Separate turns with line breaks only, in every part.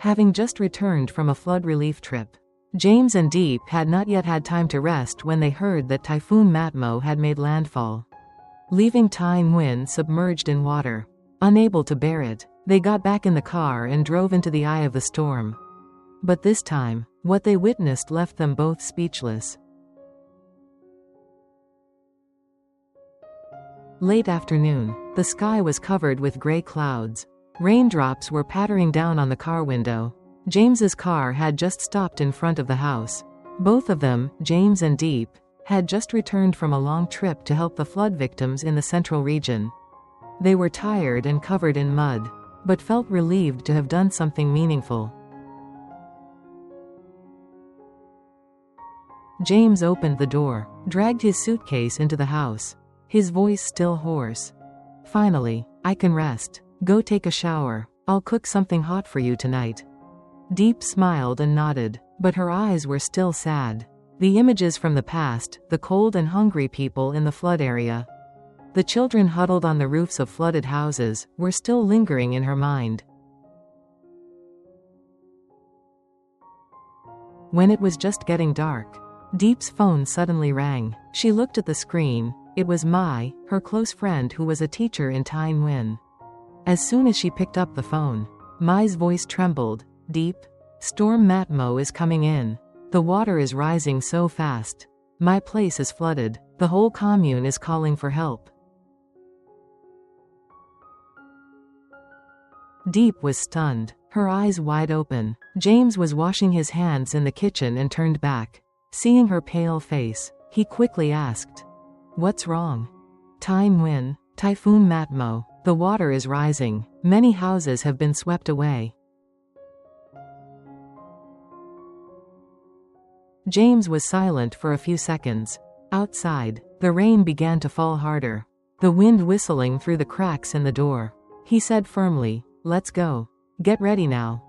having just returned from a flood relief trip. James and Diep had not yet had time to rest when they heard that Typhoon Matmo had made landfall, leaving Thai Nguyen submerged in water. Unable to bear it, they got back in the car and drove into the eye of the storm. But this time, what they witnessed left them both speechless. Late afternoon, the sky was covered with gray clouds. Raindrops were pattering down on the car window. James's car had just stopped in front of the house. Both of them, James and Diep, had just returned from a long trip to help the flood victims in the central region. They were tired and covered in mud, but felt relieved to have done something meaningful. James opened the door, dragged his suitcase into the house, his voice still hoarse. "Finally, I can rest. Go take a shower. I'll cook something hot for you tonight." Diep smiled and nodded, but her eyes were still sad. The images from the past, the cold and hungry people in the flood area, the children huddled on the roofs of flooded houses, were still lingering in her mind. When it was just getting dark, Diep's phone suddenly rang. She looked at the screen. It was Mai, her close friend who was a teacher in Thai Nguyen. As soon as she picked up the phone, Mai's voice trembled. "Diep, Storm Matmo is coming in. The water is rising so fast. My place is flooded. The whole commune is calling for help." Diep was stunned, her eyes wide open. James was washing his hands in the kitchen and turned back. Seeing her pale face, he quickly asked, "What's wrong?" "Thai Nguyen, Typhoon Matmo. The water is rising. Many houses have been swept away." James was silent for a few seconds. Outside, the rain began to fall harder, the wind whistling through the cracks in the door. He said firmly, "Let's go. Get ready now."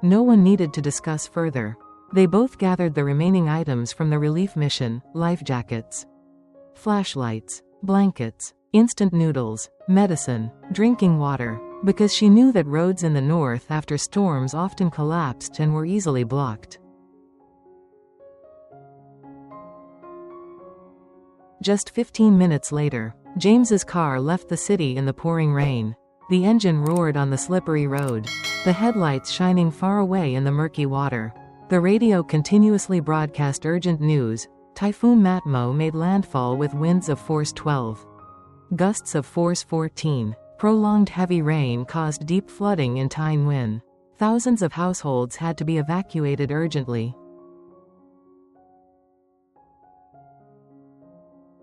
No one needed to discuss further. They both gathered the remaining items from the relief mission: life jackets, flashlights, blankets, instant noodles, medicine, drinking water, because she knew that roads in the north after storms often collapsed and were easily blocked. Just 15 minutes later, James's car left the city in the pouring rain. The engine roared on the slippery road, the headlights shining far away in the murky water. The radio continuously broadcast urgent news. Typhoon Matmo made landfall with winds of force 12. Gusts of force 14. Prolonged heavy rain caused deep flooding in Thai Nguyen. Thousands of households had to be evacuated urgently.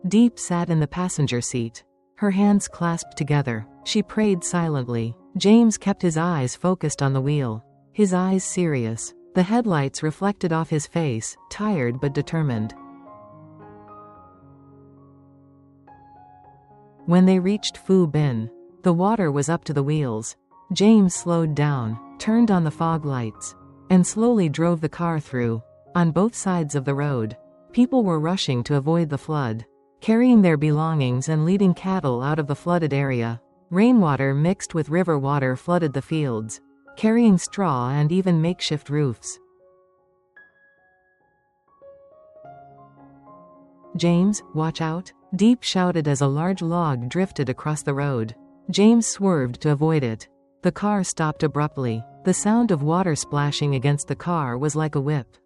Diep sat in the passenger seat, her hands clasped together. She prayed silently. James kept his eyes focused on the wheel, his eyes serious. The headlights reflected off his face, tired but determined. When they reached Phu Bin, the water was up to the wheels. James slowed down, turned on the fog lights, and slowly drove the car through. On both sides of the road, people were rushing to avoid the flood, carrying their belongings and leading cattle out of the flooded area. Rainwater mixed with river water flooded the fields, carrying straw and even makeshift roofs. "James, watch out!" Diep shouted as a large log drifted across the road. James swerved to avoid it. The car stopped abruptly. The sound of water splashing against the car was like a whip.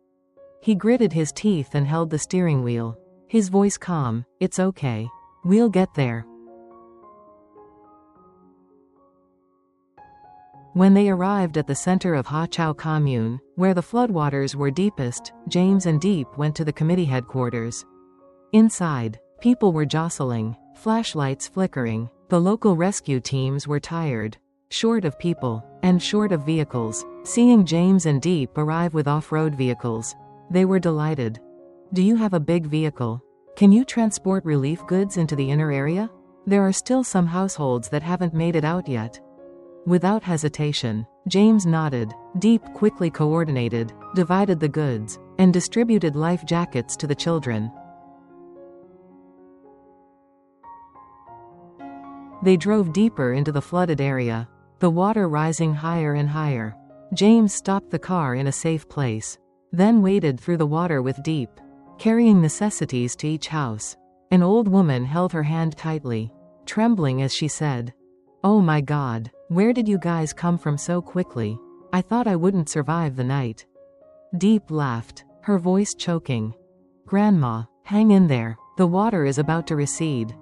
He gritted his teeth and held the steering wheel, his voice calm. "It's okay. We'll get there." When they arrived at the center of Ha Chau commune, where the floodwaters were deepest, James and Diep went to the committee headquarters. Inside, people were jostling, flashlights flickering. The local rescue teams were tired, short of people, and short of vehicles. Seeing James and Diep arrive with off-road vehicles, they were delighted. "Do you have a big vehicle? Can you transport relief goods into the inner area? There are still some households that haven't made it out yet." Without hesitation, James nodded. Diep quickly coordinated, divided the goods, and distributed life jackets to the children. They drove deeper into the flooded area, the water rising higher and higher. James stopped the car in a safe place, then waded through the water with Diep, carrying necessities to each house. An old woman held her hand tightly, trembling as she said, "Oh my God, where did you guys come from so quickly? I thought I wouldn't survive the night." Diep laughed, her voice choking. "Grandma, hang in there, the water is about to recede."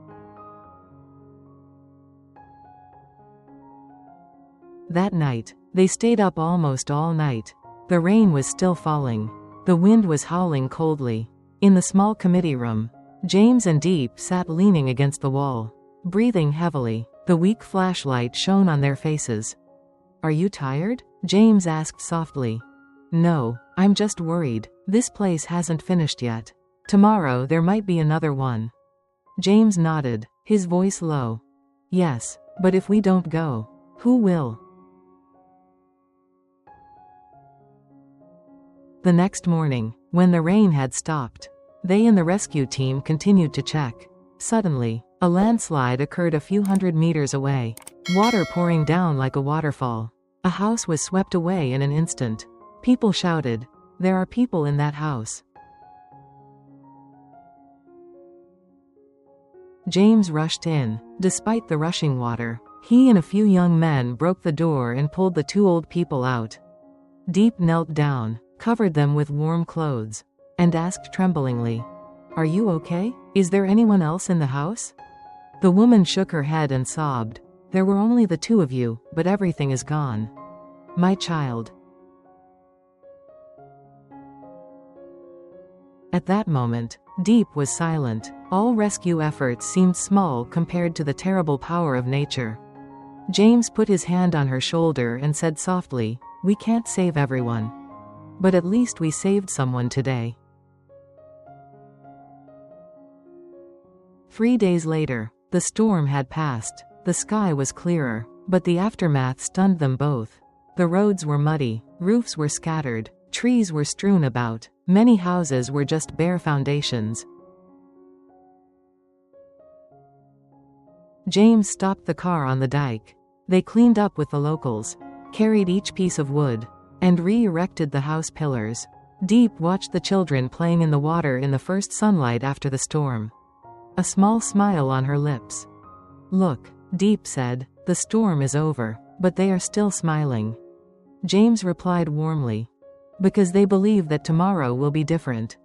That night, they stayed up almost all night. The rain was still falling. The wind was howling coldly. In the small committee room, James and Diep sat leaning against the wall, breathing heavily. The weak flashlight shone on their faces. "Are you tired?" James asked softly. "No, I'm just worried. This place hasn't finished yet. Tomorrow there might be another one." James nodded, his voice low. "Yes, but if we don't go, who will?" The next morning, when the rain had stopped, they and the rescue team continued to check. Suddenly, a landslide occurred a few hundred meters away, water pouring down like a waterfall. A house was swept away in an instant. People shouted, "There are people in that house." James rushed in. Despite the rushing water, he and a few young men broke the door and pulled the two old people out. Diep knelt down, covered them with warm clothes, and asked tremblingly, "Are you okay? Is there anyone else in the house?" The woman shook her head and sobbed, "There were only the two of you, but everything is gone. My child." At that moment, Diep was silent. All rescue efforts seemed small compared to the terrible power of nature. James put his hand on her shoulder and said softly, "We can't save everyone. But at least we saved someone today." 3 days later, the storm had passed. The sky was clearer, but the aftermath stunned them both. The roads were muddy, roofs were scattered, trees were strewn about, many houses were just bare foundations. James stopped the car on the dike. They cleaned up with the locals, carried each piece of wood, and re-erected the house pillars. Diep watched the children playing in the water in the first sunlight after the storm, a small smile on her lips. "Look," Diep said, "the storm is over, but they are still smiling." James replied warmly, "Because they believe that tomorrow will be different."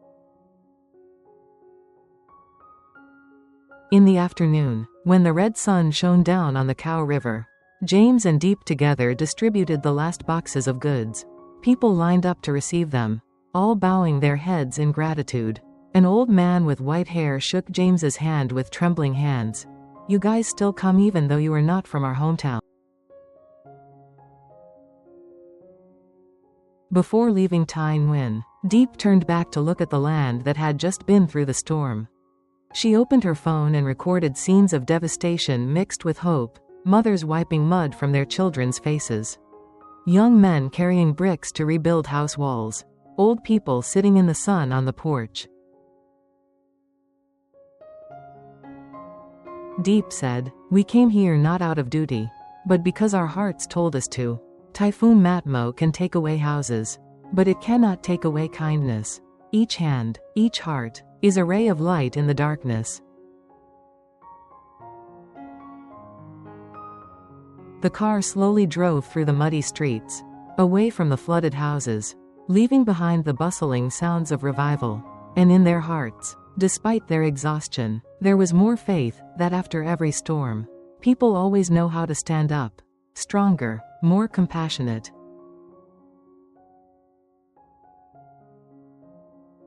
In the afternoon, when the red sun shone down on the Cow River, James and Diep together distributed the last boxes of goods. People lined up to receive them, all bowing their heads in gratitude. An old man with white hair shook James's hand with trembling hands. "You guys still come even though you are not from our hometown." Before leaving Thai Nguyen, Diep turned back to look at the land that had just been through the storm. She opened her phone and recorded scenes of devastation mixed with hope. Mothers wiping mud from their children's faces, young men carrying bricks to rebuild house walls, old people sitting in the sun on the porch. Diep said, "We came here not out of duty, but because our hearts told us to. Typhoon Matmo can take away houses, but it cannot take away kindness. Each hand, each heart, is a ray of light in the darkness." The car slowly drove through the muddy streets, away from the flooded houses, leaving behind the bustling sounds of revival. And in their hearts, despite their exhaustion, there was more faith that after every storm, people always know how to stand up, stronger, more compassionate.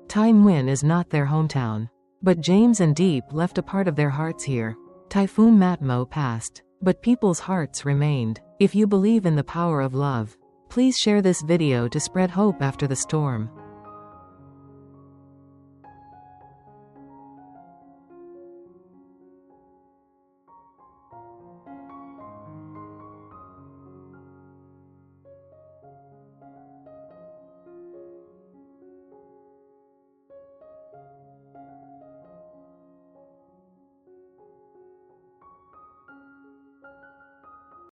Thai Nguyen is not their hometown, but James and Diep left a part of their hearts here. Typhoon Matmo passed, but people's hearts remained. If you believe in the power of love, please share this video to spread hope after the storm.